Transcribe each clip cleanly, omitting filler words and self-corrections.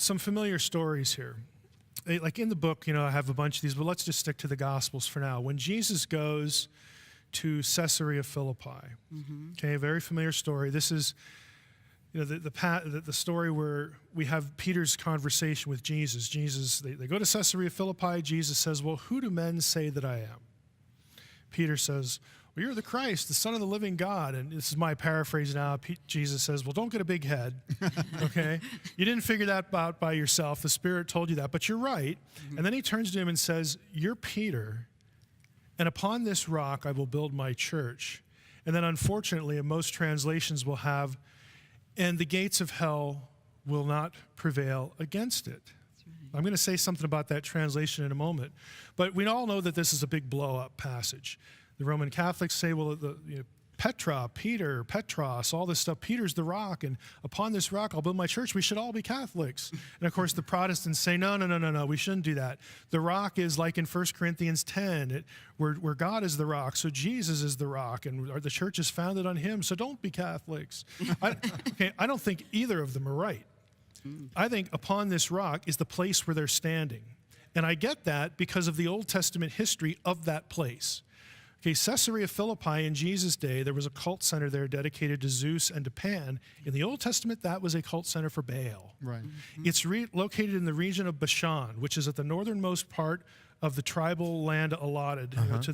some familiar stories here. Like in the book, I have a bunch of these, but let's just stick to the Gospels for now. When Jesus goes to Caesarea Philippi, okay, a very familiar story. This is, the story where we have Peter's conversation with Jesus. They go to Caesarea Philippi. Jesus says, well, who do men say that I am? Peter says, well, you're the Christ, the Son of the living God. And this is my paraphrase now. Jesus says, well, don't get a big head, okay? You didn't figure that out by yourself. The Spirit told you that, but you're right. And then he turns to him and says, you're Peter, and upon this rock I will build my church. And then unfortunately, in most translations will have, and the gates of hell will not prevail against it. I'm going to say something about that translation in a moment. But we all know that this is a big blow-up passage. The Roman Catholics say, well, Petra, Peter, Petros, all this stuff. Peter's the rock, and upon this rock I'll build my church. We should all be Catholics. And of course the Protestants say, no, we shouldn't do that. The rock is like in 1 Corinthians 10, where God is the rock, so Jesus is the rock, and the church is founded on him, so don't be Catholics. I don't think either of them are right. I think upon this rock is the place where they're standing. And I get that because of the Old Testament history of that place. Okay, Caesarea Philippi in Jesus' day, there was a cult center there dedicated to Zeus and to Pan. In the Old Testament, that was a cult center for Baal. Right. It's located in the region of Bashan, which is at the northernmost part of the tribal land allotted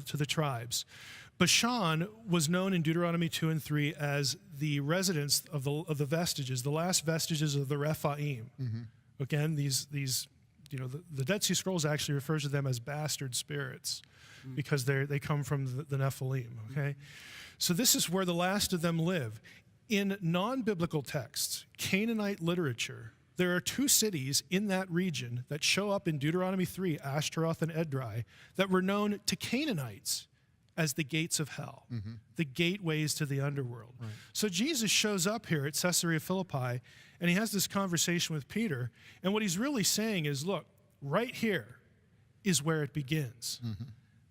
to the tribes. Bashan was known in Deuteronomy 2 and 3 as the residence of the vestiges, the last vestiges of the Rephaim. Again, these the Dead Sea Scrolls actually refers to them as bastard spirits, because they come from the Nephilim, okay? So this is where the last of them live. In non-biblical texts, Canaanite literature, there are two cities in that region that show up in Deuteronomy 3, Ashtaroth and Edrei, that were known to Canaanites as the gates of hell, the gateways to the underworld. Right. So Jesus shows up here at Caesarea Philippi, and he has this conversation with Peter, and what he's really saying is, look, right here is where it begins.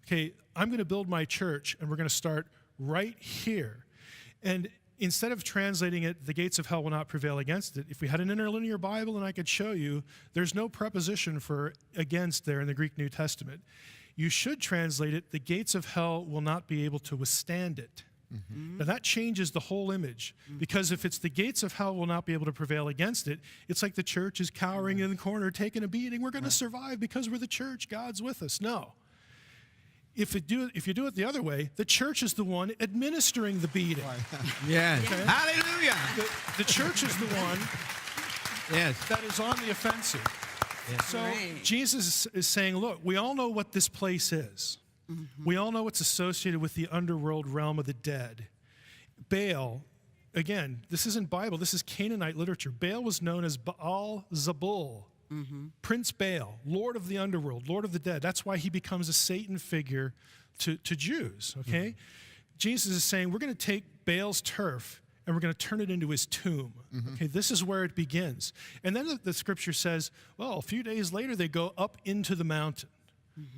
Okay, I'm going to build my church, and we're going to start right here. And instead of translating it, the gates of hell will not prevail against it, if we had an interlinear Bible and I could show you, there's no preposition for against there in the Greek New Testament. You should translate it, the gates of hell will not be able to withstand it. Now that changes the whole image, because if it's the gates of hell will not be able to prevail against it, it's like the church is cowering in the corner, taking a beating. We're going to survive because we're the church. God's with us. No. If you do it the other way, the church is the one administering the beating. Yes. Okay? Hallelujah. The church is the one that is on the offensive. Yes. So Jesus is saying, look, we all know what this place is. We all know it's associated with the underworld realm of the dead. Baal, again, this isn't Bible, this is Canaanite literature. Baal was known as Baal Zebul, Prince Baal, Lord of the underworld, Lord of the dead. That's why he becomes a Satan figure to Jews, okay? Jesus is saying, we're going to take Baal's turf and we're going to turn it into his tomb. Okay, this is where it begins. And then the scripture says, well, a few days later they go up into the mountain.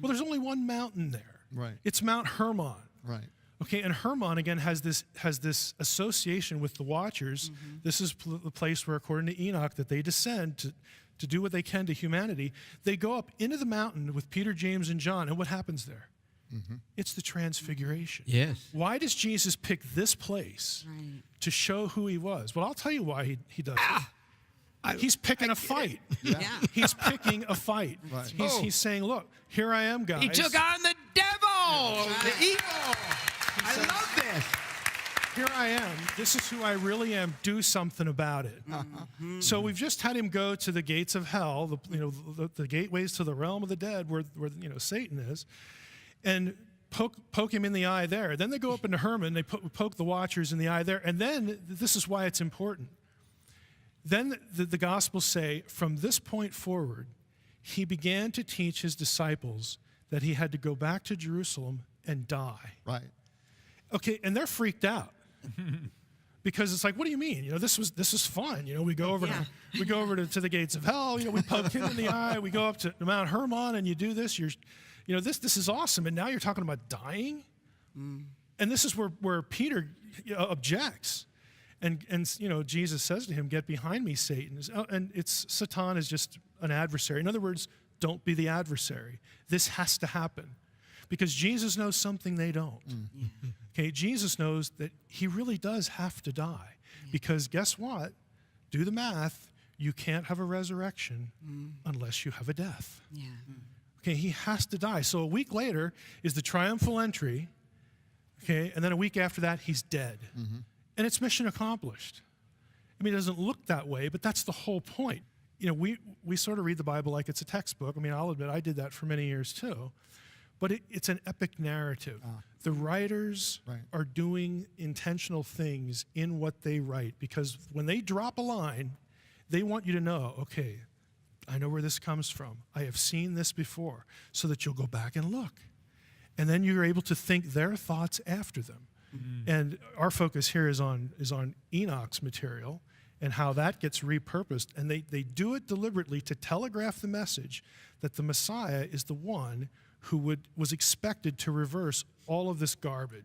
Well, there's only one mountain there. Right. It's Mount Hermon. Right. Okay, and Hermon again has this association with the Watchers. This is the place where, according to Enoch, that they descend to do what they can to humanity. They go up into the mountain with Peter, James, and John, and what happens there? It's the Transfiguration. Yes. Why does Jesus pick this place to show who he was? Well, I'll tell you why he does it. He's picking a fight. He's picking a fight. Right. He's saying, look, here I am, guys. He took on the devil, the evil. I love this. Here I am. This is who I really am. Do something about it. So we've just had him go to the gates of hell, the gateways to the realm of the dead, where Satan is, and poke him in the eye there. Then they go up into Hermon. They poke the Watchers in the eye there. And then this is why it's important. Then the Gospels say, from this point forward, he began to teach his disciples that he had to go back to Jerusalem and die. Right. Okay, and they're freaked out. Because it's like, what do you mean? This was fun. We go over to the gates of hell. We poke him in the eye. We go up to Mount Hermon, and you do this. This is awesome. And now you're talking about dying. And this is where Peter objects. And you know, Jesus says to him, "Get behind me, Satan." And Satan is just an adversary. In other words, don't be the adversary. This has to happen because Jesus knows something they don't. Okay, Jesus knows that he really does have to die because guess what? Do the math. You can't have a resurrection unless you have a death. Okay, he has to die. So a week later is the triumphal entry. Okay, and then a week after that, he's dead. And it's mission accomplished. I mean, it doesn't look that way, but that's the whole point. You know, we sort of read the Bible like it's a textbook. I mean, I'll admit I did that for many years too. But it's an epic narrative. The writers are doing intentional things in what they write because when they drop a line, they want you to know, okay, I know where this comes from. I have seen this before, so that you'll go back and look. And then you're able to think their thoughts after them. And our focus here is on Enoch's material and how that gets repurposed. And they do it deliberately to telegraph the message that the Messiah is the one who was expected to reverse all of this garbage.